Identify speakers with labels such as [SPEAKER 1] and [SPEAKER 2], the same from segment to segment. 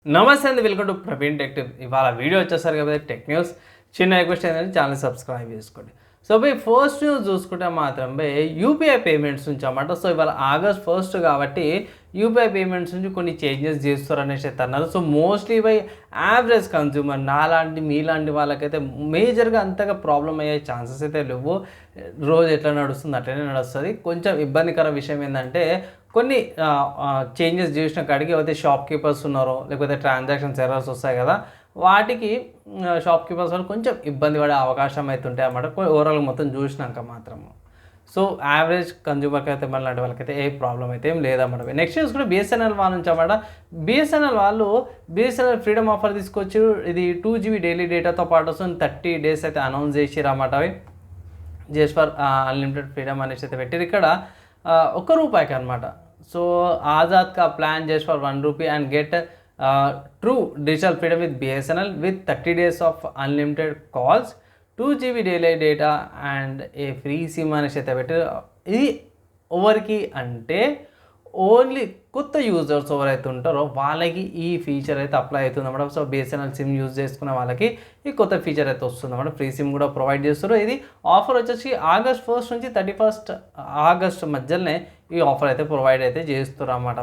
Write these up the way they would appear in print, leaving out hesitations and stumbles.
[SPEAKER 1] నమస్తే అండి, welcome to Praveen tech tip. ఇవాళ వీడియో వచ్చేసరికి కదా టెక్ న్యూస్. చిన్న రిక్వెస్ట్ ఏంటంటే ఛానల్ సబ్స్క్రైబ్ చేసుకోండి. సో బై ఫస్ట్ న్యూస్ చూసుకుంటే మాత్రం బై యూపీఐ పేమెంట్స్ నుంచి అన్నమాట. సో ఇవాళ ఆగస్ట్ 1 కాబట్టి యూపీఐ పేమెంట్స్ నుంచి కొన్ని చేంజెస్ చేస్తారు అనేసి అయితే అన్నారు. So mostly by average consumer నాలాంటి మీలాంటి వాళ్ళకైతే మేజర్గా అంతగా ప్రాబ్లం అయ్యే ఛాన్సెస్ అయితే లేవు. రోజు ఎట్లా నడుస్తుంది అట్లనే నడుస్తుంది. కొంచెం ఇబ్బందికర విషయం ఏంటంటే కొన్ని చేంజెస్ చేసిన కాడికి ఏవైతే షాప్ కీపర్స్ ఉన్నారో లేకపోతే ట్రాన్సాక్షన్స్ ఎర్రర్స్ వస్తాయి కదా, వాటికి షాప్ కీపర్స్ వాళ్ళు కొంచెం ఇబ్బంది పడే అవకాశం అయితే ఉంటాయి అన్నమాట. ఓవరాల్ మొత్తం చూసినాక మాత్రము. సో యావరేజ్ కన్జ్యూమర్కి అయితే మళ్ళీ లాంటి వాళ్ళకైతే ఏ ప్రాబ్లం అయితే ఏం లేదన్నమాట. నెక్స్ట్ చూసుకుంటే బిఎస్ఎన్ఎల్ వాళ్ళ నుంచి అన్నమాట. బిఎస్ఎన్ఎల్ వాళ్ళు బిఎస్ఎన్ఎల్ ఫ్రీడమ్ ఆఫర్ తీసుకొచ్చి ఇది 2 GB డైలీ డేటాతో పాటు వస్తుంది. 30 days అయితే అనౌన్స్ చేసిరు అన్నమాట. అవి జస్ట్ ఫర్ అన్లిమిటెడ్ ఫ్రీడమ్ అనేసి అయితే పెట్టిరు. ఇక్కడ ₹1 అనమాట. సో ఆజాద్ కా plan just for ₹1 and get true digital freedom with BSNL with 30 days of unlimited calls, 2 GB daily data and A free SIM అనేసి అయితే పెట్టారు. ఇది ఎవరికి అంటే ఓన్లీ కొత్త యూజర్స్ ఎవరైతే ఉంటారో వాళ్ళకి ఈ ఫీచర్ అయితే అప్లై అవుతుంది అన్నమాట. సో బిఎస్ఎన్ఎల్ సిమ్ యూజ్ చేసుకునే వాళ్ళకి ఈ కొత్త ఫీచర్ అయితే వస్తుంది అన్నమాట. ఫ్రీ సిమ్ కూడా ప్రొవైడ్ చేస్తారు. ఇది ఆఫర్ వచ్చేసి ఆగస్ట్ 1 నుంచి 31 ఆగస్ట్ మధ్యలోనే ఈ ఆఫర్ అయితే ప్రొవైడ్ అయితే చేస్తారు అన్నమాట.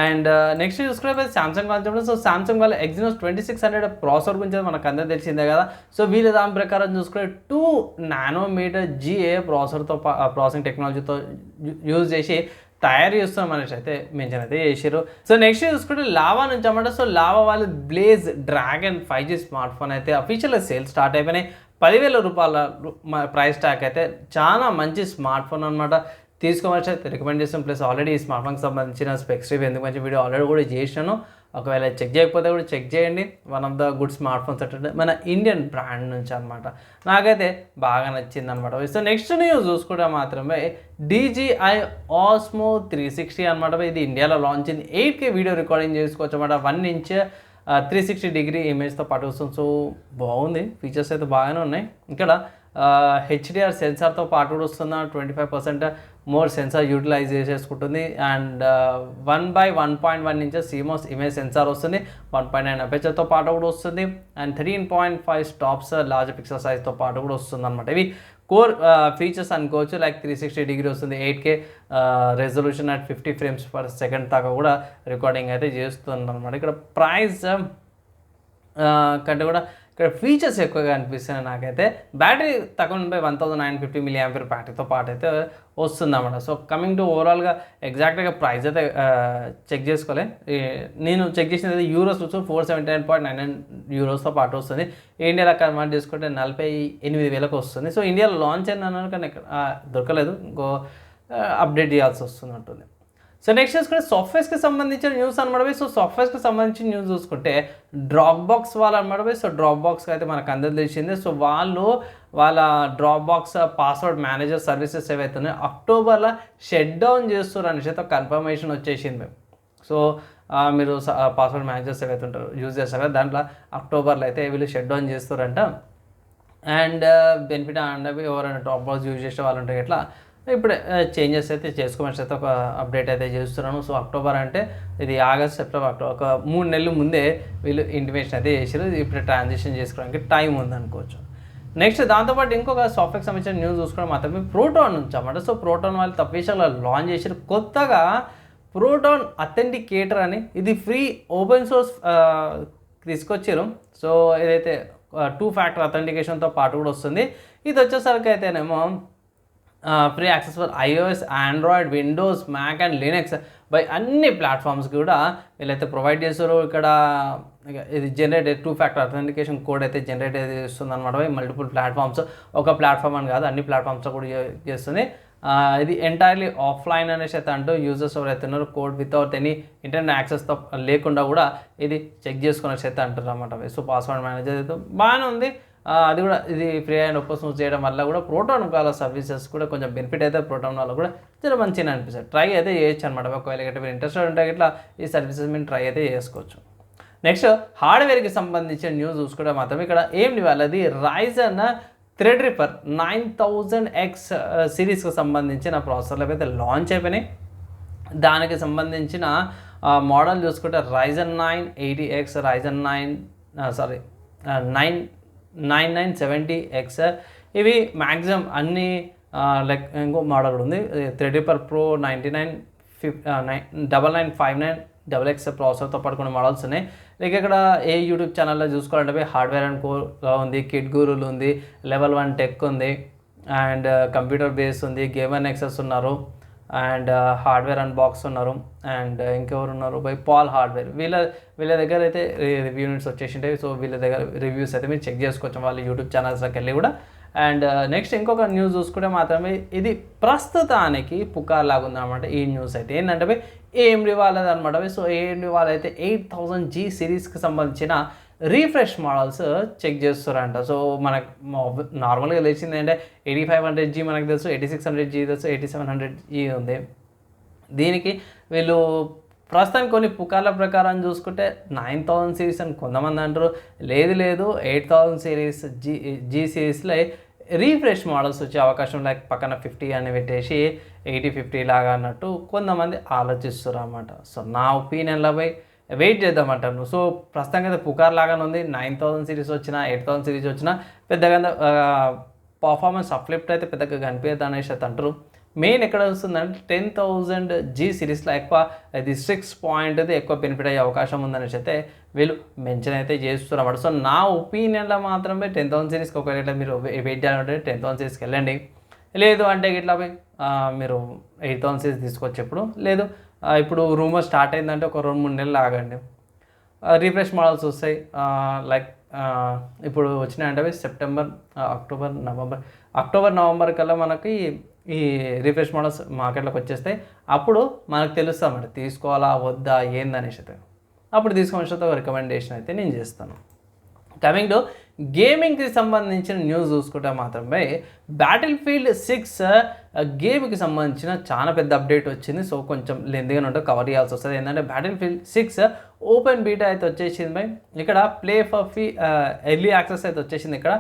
[SPEAKER 1] అండ్ నెక్స్ట్ చూసుకుంటే సామ్సంగ్ వాళ్ళు. సో సామ్సంగ్ వాళ్ళ Exynos 2600 ప్రాసెసర్ గురించి మనకు అందరూ తెలిసిందే కదా. సో వీళ్ళ దాని ప్రకారం చూసుకుంటే 2 nm GA ప్రాసెసింగ్ టెక్నాలజీతో యూజ్ చేసి తయారు చేస్తున్నాం అనేసి అయితే మెన్షన్ అయితే చేసారు. సో నెక్స్ట్ చూసుకుంటే లావా నుంచి అన్నమాట. సో లావా వాళ్ళు blaze dragon 5G smart phone అయితే అఫీషియల్గా సేల్ స్టార్ట్ అయిపోయినాయి. ₹10,000 ప్రైస్ ట్యాగ్ అయితే చాలా మంచి స్మార్ట్ ఫోన్ అనమాట. తీసుకోవచ్చు అయితే రికమెండ్ చేస్తాం. ప్లస్ ఆల్రెడీ ఈ స్మార్ట్ ఫోన్కి సంబంధించిన స్పెక్స్ రివ్యూ ఎందుకు మంచి వీడియో ఆల్రెడీ కూడా చేసినాను. ఒకవేళ చెక్ చేయకపోతే కూడా చెక్ చేయండి. One of the good smart phones అంటే మన ఇండియన్ బ్రాండ్ నుంచి అనమాట. నాకైతే బాగా నచ్చింది అనమాట. సో నెక్స్ట్ న్యూస్ చూసుకుంటే మాత్రమే DJI Osmo 360 అనమాట. ఇది ఇండియాలో లాంచ్ అయింది. 8K వీడియో రికార్డింగ్ చేసుకోవచ్చు అనమాట. 1 inch 360-degree ఇమేజ్తో పాటు వస్తుంది. సో బాగుంది, ఫీచర్స్ అయితే బాగానే ఉన్నాయి. ఇక్కడ HDR సెన్సార్తో పాటు కూడా వస్తుంది. 25% మోర్ సెన్సార్ యూటిలైజ్ చేసుకుంటుంది. And 1/1.1 inches CMOS image censor వస్తుంది. 1.9 అపేచర్తో పాటు కూడా వస్తుంది. అండ్ 13.5 స్టాప్స్ లార్జ్ పిక్సెల్ సైజ్తో పాటు కూడా వస్తుంది అనమాట. ఇవి కోర్ ఫీచర్స్ అనుకోవచ్చు. లైక్ 360-degree వస్తుంది. 8K రెజల్యూషన్ అట్ 50 frames/second దాకా కూడా రికార్డింగ్ అయితే చేస్తుంది అనమాట. ఇక్కడ ప్రైస్ కంటే కూడా ఇక్కడ ఫీచర్స్ ఎక్కువగా అనిపిస్తున్నాయి నాకైతే. బ్యాటరీ తక్కువ 1950 mAh బ్యాటరీతో పాటు అయితే వస్తుందన్నమాట. సో కమింగ్ టు ఓవరాల్గా ఎగ్జాక్ట్గా ప్రైస్ అయితే చెక్ చేసుకోలే. నేను చెక్ చేసినది యూరోస్ వచ్చి €479.99 పాటు వస్తుంది. ఇండియాలో కన్వర్ట్ చేసుకుంటే 48,000 వస్తుంది. సో ఇండియాలో లాంచ్ అయినాను కానీ దొరకలేదు. ఇంకో అప్డేట్ చేయాల్సి వస్తున్నట్టుంది. సో నెక్స్ట్ చూసుకుంటే సాఫ్ట్వేర్స్కి సంబంధించిన న్యూస్ అనమాట. సో సాఫ్ట్వేర్స్కి సంబంధించిన న్యూస్ చూసుకుంటే డ్రాప్బాక్స్ వాళ్ళు అనమాట. సో డ్రాప్బాక్స్కి అయితే మనకు అందరూ తెలిసిందే. సో వాళ్ళ డ్రాప్బాక్స్ పాస్వర్డ్ మేనేజర్ సర్వీసెస్ ఏవైతే ఉన్నాయో అక్టోబర్లో షట్ డౌన్ చేస్తారు అనేసి అయితే కన్ఫర్మేషన్ వచ్చేసింది మేము. సో మీరు పాస్వర్డ్ మేనేజర్స్ ఏవైతే ఉంటారో యూజ్ చేస్తారు కదా, దాంట్లో అక్టోబర్లో అయితే వీళ్ళు షట్ డౌన్ చేస్తారంట. అండ్ బెనిఫిట్ అండ్ ఎవరైనా డ్రాప్బాక్స్ యూజ్ చేసే వాళ్ళు ఉంటాయి ఇట్లా ఇప్పుడే చేంజెస్ అయితే చేసుకోమని అయితే ఒక అప్డేట్ అయితే చేస్తున్నాను. సో అక్టోబర్ అంటే ఇది ఆగస్ట్, సెప్టెంబర్, అక్టోబర్ ఒక 3 నెలలు ముందే వీళ్ళు ఇంటిమేషన్ అయితే చేసారు. ఇప్పుడు ట్రాన్సిషన్ చేసుకోవడానికి టైం ఉందనుకోవచ్చు. నెక్స్ట్ దాంతోపాటు ఇంకొక సాఫ్ట్వేర్కి సంబంధించిన న్యూస్ చూసుకోవడం మాత్రమే ప్రోటాన్ నుంచి అన్నమాట. సో ప్రోటాన్ వాళ్ళు తప్పేషాలు లాంచ్ చేశారు కొత్తగా ప్రోటాన్ అథెంటికేటర్ అని. ఇది ఫ్రీ ఓపెన్ సోర్స్ తీసుకొచ్చారు. సో ఇదైతే 2 factor అథెంటికేషన్తో పాటు కూడా వస్తుంది. ఇది వచ్చేసరికి అయితేనేమో free access for iOS, Android, Windows, Mac and Linux by అన్ని ప్లాట్ఫామ్స్కి కూడా వీళ్ళైతే ప్రొవైడ్ చేస్తారు. ఇక్కడ ఇది జనరేట్ 2 factor అథెంటికేషన్ కోడ్ అయితే జనరేట్ అయితే చేస్తుంది అనమాట. మల్టిపుల్ ప్లాట్ఫామ్స్, ఒక ప్లాట్ఫామ్ అని కాదు అన్ని ప్లాట్ఫామ్స్లో కూడా చేస్తుంది. ఇది ఎంటైర్లీ ఆఫ్లైన్ అనేసి అయితే అంటూ యూజర్స్ ఎవరైతే ఉన్నారో కోడ్ వితౌట్ ఎనీ ఇంటర్నెట్ యాక్సెస్తో లేకుండా కూడా ఇది చెక్ చేసుకునేసి అయితే అంటారు అనమాట. సో పాస్వర్డ్ మేనేజర్ అయితే బాగానే ఉంది. అది కూడా ఇది ఫ్రీ అండ్ ఓపెన్ సోర్స్ చేయడం వల్ల కూడా ప్రోటాన్ వాళ్ళ సర్వీసెస్ కూడా కొంచెం బెనిఫిట్ అయితే ప్రోటాన్ వల్ల కూడా చాలా మంచిగా అనిపిస్తుంది. ట్రై అయితే చేయొచ్చు అనమాట. ఒకవేళ గట్రా మీరు ఇంట్రెస్టెడ్ ఉంటే ఇట్లా ఈ సర్వీసెస్ మీరు ట్రై అయితే చేసుకోవచ్చు. నెక్స్ట్ హార్డ్వేర్కి సంబంధించిన న్యూస్ చూసుకుంటే మాత్రం ఇక్కడ ఏం వాళ్ళది Ryzen Threadripper 9000X సిరీస్కి సంబంధించిన ప్రాసెసర్లు అయితే లాంచ్ అయిపోయినాయి. దానికి సంబంధించిన మోడల్ చూసుకుంటే Ryzen 9 80X, Ryzen 9 9970X. ఇవి మ్యాక్సిమం అన్ని లైక్ ఇంకో మోడల్ కూడా ఉంది థ్రెడ్రిపర్ ప్రో 9959X ప్రాసెసర్తో పాటు కొన్ని మోడల్స్ ఉన్నాయి. లైక్ ఇక్కడ ఏ యూట్యూబ్ ఛానల్లో చూసుకోవాలంటే హార్డ్వేర్ అండ్ కోర్ ఉంది, కిడ్ గురులు ఉంది, లెవెల్ 1 టెక్ ఉంది, అండ్ కంప్యూటర్ బేస్ ఉంది, గేమర్ నెక్సస్ ఉన్నారు, అండ్ హార్డ్వేర్ అన్బాక్స్ ఉన్నారు, అండ్ ఇంకెవరు ఉన్నారు బై పాల్ హార్డ్వేర్. వీళ్ళ దగ్గర అయితే రివ్యూ యూనిట్స్ వచ్చేసింటాయి. సో వీళ్ళ దగ్గర రివ్యూస్ అయితే మీరు చెక్ చేసుకోవచ్చు వాళ్ళ యూట్యూబ్ ఛానల్స్లోకి వెళ్ళి కూడా. అండ్ నెక్స్ట్ ఇంకొక న్యూస్ చూసుకుంటే మాత్రమే ఇది ప్రస్తుతానికి పుకార్ లాగా ఉందన్నమాట. ఈ న్యూస్ అయితే ఏంటంటే AMD వాళ్ళది అనమాట. సో AMD వాళ్ళైతే 8000G సిరీస్కి సంబంధించిన రీఫ్రెష్ మోడల్స్ చెక్ చేస్తారంట. సో మనకు నార్మల్గా తెలిసింది అంటే 8500G మనకు తెలుసు, 8600G తెలుసు, 8700G ఉంది. దీనికి వీళ్ళు ప్రస్తుతానికి కొన్ని పుకార్ల ప్రకారం చూసుకుంటే 9000 సిరీస్ అని కొంతమంది అంటారు, లేదు 8000 సిరీస్ జీ సిరీస్లో రీఫ్రెష్ మోడల్స్ వచ్చే అవకాశం, లైక్ పక్కన 50 అని పెట్టేసి 8050 లాగా అన్నట్టు కొంతమంది ఆలోచిస్తారు అన్నమాట. సో నా ఒపీనియన్లో పోయి వెయిట్ చేద్దామంటాను. సో ప్రస్తుతానికి అయితే పుకార్ లాగానే ఉంది. 9000 సిరీస్ వచ్చినా 8000 సిరీస్ వచ్చినా పెద్దగా పర్ఫార్మెన్స్ అప్లిఫ్ట్ అయితే పెద్దగా కనిపించదు అనేసి అయితే అంటారు. మెయిన్ ఎక్కడ వస్తుందంటే 10000G సిరీస్లో ఎక్కువ అది 6 పాయింట్ ఎక్కువ బెనిఫిట్ అయ్యే అవకాశం ఉందనేసి అయితే వీళ్ళు మెన్షన్ అయితే చేస్తున్నారు అన్నమాట. సో నా ఒపీనియన్లో మాత్రమే 10000 సిరీస్కి ఒకవేళ మీరు వెయిట్ చేయాలంటే 10000 సిరీస్కి వెళ్ళండి. లేదు అంటే ఇట్లా మీరు 8000 సిరీస్ తీసుకొచ్చి లేదు ఇప్పుడు రూమర్ స్టార్ట్ అయిందంటే ఒక 2-3 నెలలు ఆగండి, రీఫ్రెష్ మోడల్స్ వస్తాయి. లైక్ ఇప్పుడు వచ్చినాయంటే సెప్టెంబర్, అక్టోబర్ నవంబర్ కల్లా మనకి ఈ రీఫ్రెష్ మోడల్స్ మార్కెట్లోకి వచ్చేస్తాయి. అప్పుడు మనకు తెలుస్తాం అంటే తీసుకోవాలా వద్దా ఏందనేసి అయితే అప్పుడు తీసుకోవాల్సిన రికమెండేషన్ అయితే నేను చేస్తాను. కమింగ్ టు గేమింగ్కి సంబంధించిన న్యూస్ చూసుకుంటే మాత్రమే Battlefield 6 గేమ్కి సంబంధించిన చాలా పెద్ద అప్డేట్ వచ్చింది. సో కొంచెం లెంతీగానే ఉంటే కవర్ చేయాల్సి వస్తుంది. ఏంటంటే Battlefield 6 ఓపెన్ బీటా అయితే వచ్చేసింది బై. ఇక్కడ play for free early access అయితే వచ్చేసింది. ఇక్కడ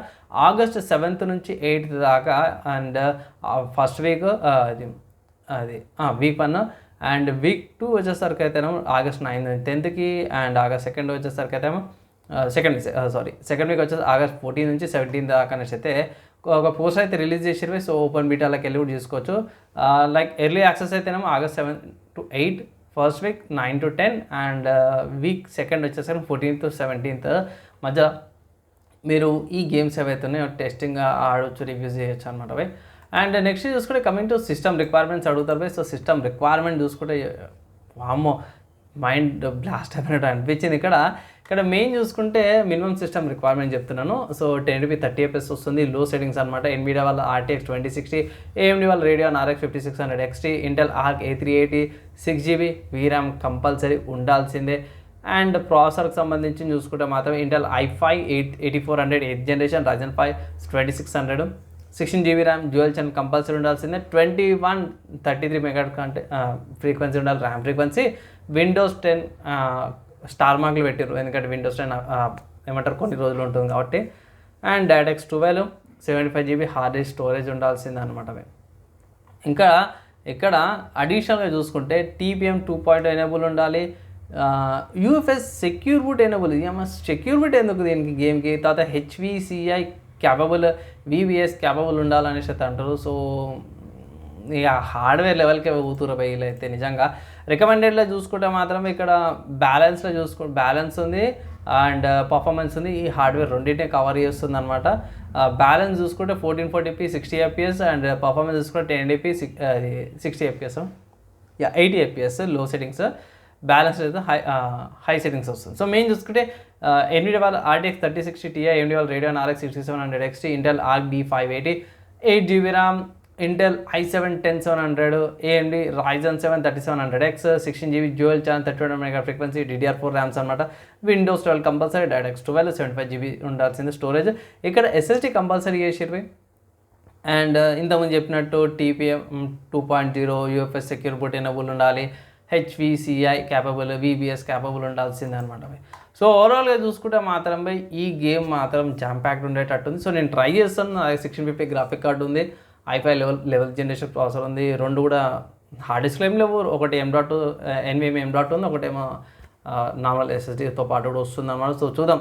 [SPEAKER 1] August 7th నుంచి 8th దాకా, అండ్ ఫస్ట్ వీక్ అది వీక్ 1 అండ్ వీక్ 2 వచ్చేసరికి అయితేనేమో August 9th 10th and August 2nd వచ్చేసరికి అయితేమో సెకండ్ వీక్ వచ్చేసి August 14 నుంచి 17 దాకా అనేసి అయితే ఒక పోస్టర్ అయితే రిలీజ్ చేసిర్రు. సో ఓపెన్ బీటాలోకి వెళ్ళి కూడా చూసుకోవచ్చు. లైక్ ఎర్లీ యాక్సెస్ అయితేనేమో August 7 to 8, first week 9 to 10 and weak 2nd వచ్చేసరికి 14th to 17th మధ్య మీరు ఈ గేమ్స్ ఏవైతే ఉన్నాయో టెస్టింగ్ ఆడవచ్చు, రివ్యూస్ చేయొచ్చు అనమాట బై. అండ్ నెక్స్ట్ చూసుకుంటే కమింగ్ టు సిస్టమ్ రిక్వైర్మెంట్స్ అడుగుతారు బై. సో సిస్టమ్ రిక్వైర్మెంట్ చూసుకుంటే వామ్మో మైండ్ బ్లాస్ట్ అయిపోయినట్టు అనిపించింది. ఇక్కడ మెయిన్ చూసుకుంటే మినిమం సిస్టమ్ రిక్వైర్మెంట్ చెప్తున్నాను. సో 1080p 30fps వస్తుంది, లో సెట్టింగ్స్ అనమాట. NVIDIA వాళ్ళ RTX 2060, AMD వాళ్ళ Radeon RX 5600 XT, Intel Arc A380, 6GB VRAM compulsory ఉండాల్సిందే. అండ్ ప్రాసెసర్కి సంబంధించి చూసుకుంటే మాత్రం Intel i5 8400 8th generation, Ryzen 5 2600, 16GB RAM, dual channel compulsory ఉండాల్సిందే. 2133 మెగాహెర్ట్జ్ కంటే ఫ్రీక్వెన్సీ ఉండాలి, ర్యామ్ ఫ్రీక్వెన్సీ. Windows 10 స్టార్ మార్కులు పెట్టారు, ఎందుకంటే Windows 10 ఏమంటారు కొన్ని రోజులు ఉంటుంది కాబట్టి. And DirectX 12 75GB hard disk storage ఉండాల్సిందే అనమాట. ఇంకా ఇక్కడ అడిషనల్గా చూసుకుంటే TPM 2.0 ఎనేబుల్ ఉండాలి, UFS secure boot enable. Secure boot ఎందుకు దీనికి గేమ్కి? తర్వాత HVCI క్యాపబుల్, VBS క్యాపబుల్ ఉండాలనేసి అయితే అంటారు. సో ఇక హార్డ్వేర్ లెవెల్కే ఊతురు బయలు అయితే నిజంగా. రికమెండెడ్లో చూసుకుంటే మాత్రం ఇక్కడ బ్యాలెన్స్ ఉంది అండ్ పర్ఫార్మెన్స్ ఉంది. ఈ హార్డ్వేర్ రెండింటిని కవర్ చేస్తుంది అనమాట. బ్యాలెన్స్ చూసుకుంటే 1440p 60 fps అండ్ పర్ఫార్మెన్స్ చూసుకుంటే 1080p 60 fps 80 fps లో సెట్టింగ్స్. బ్యాలెన్స్ అయితే హై సెట్టింగ్స్ వస్తుంది. సో మెయిన్ చూసుకుంటే NVIDIA వాళ్ళ RTX 3060 Ti, AMD వాళ్ళ Radeon RX 6700 XT, Intel Arc B580, 8GB RAM, Intel i7 10700, AMD Ryzen 7 3700X, 16GB dual channel 3100 mega frequency, DDR4 rams అనమాట. Windows 12 compulsory, DirectX 12 75GB ఉండాల్సింది storage. ఇక్కడ SSD compulsory చేసిర్రు. And ఇంతకుముందు చెప్పినట్టు TPM 2.0 UFS secure boot enable ఉండాలి, HVCI capable, VBS capable ఉండాల్సిందే అనమాట. So ఓవరాల్గా చూసుకుంటే మాత్రం ఈ గేమ్ మాత్రం జామ్ ప్యాక్డ్ ఉండేటట్టుంది. సో నేను ట్రై చేస్తాను. 1650 గ్రాఫిక్ కార్డు ఉంది, i5 లెవెల్ జనరేషన్ ప్రాసెసర్ ఉంది, రెండు కూడా హార్డ్ డిస్క్లో ఏం లేవు, ఒకటి M.2 NVMe M.2 ఉంది, ఒకటేమో నార్మల్ SSDతో పాటు కూడా వస్తుంది అన్నమాట. సో చూద్దాం,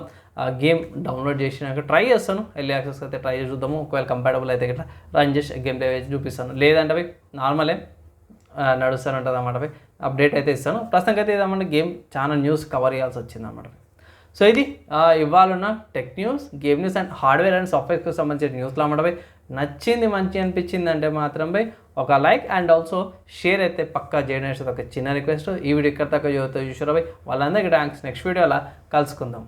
[SPEAKER 1] గేమ్ డౌన్లోడ్ చేసినాక ట్రై చేస్తాను, ఎర్లీ యాక్సెస్ అయితే ట్రై చేసి చూద్దాము. ఒకవేళ కంపాటబుల్ అయితే ఇట్లా రన్ చేసి గేమ్ ప్లే వేసి చూపిస్తాను, లేదంటే అవి నార్మలే నడుస్తూనే ఉంటుంది అన్నమాట. అప్డేట్ అయితే ఇస్తాను. ప్రస్తుతానికి అయితే ఏదన్నమాట గేమ్ చాలా న్యూస్ కవర్ చేయాల్సి వచ్చింది అన్నమాట. సో ఇది ఇవాళ ఉన్న tech news, game news and hardware and సాఫ్ట్వేర్కి సంబంధించిన న్యూస్లో అన్నమాట. నచ్చింది, మంచి అనిపించింది అంటే మాత్రం ఒక లైక్ అండ్ ఆల్సో షేర్ అయితే పక్కా చేయడం ఒక చిన్న రిక్వెస్ట్. ఈ వీడియో ఇక్కడ దాకా చూసారు వాళ్ళందరికీ థ్యాంక్స్. నెక్స్ట్ వీడియో అలా కలుసుకుందాం.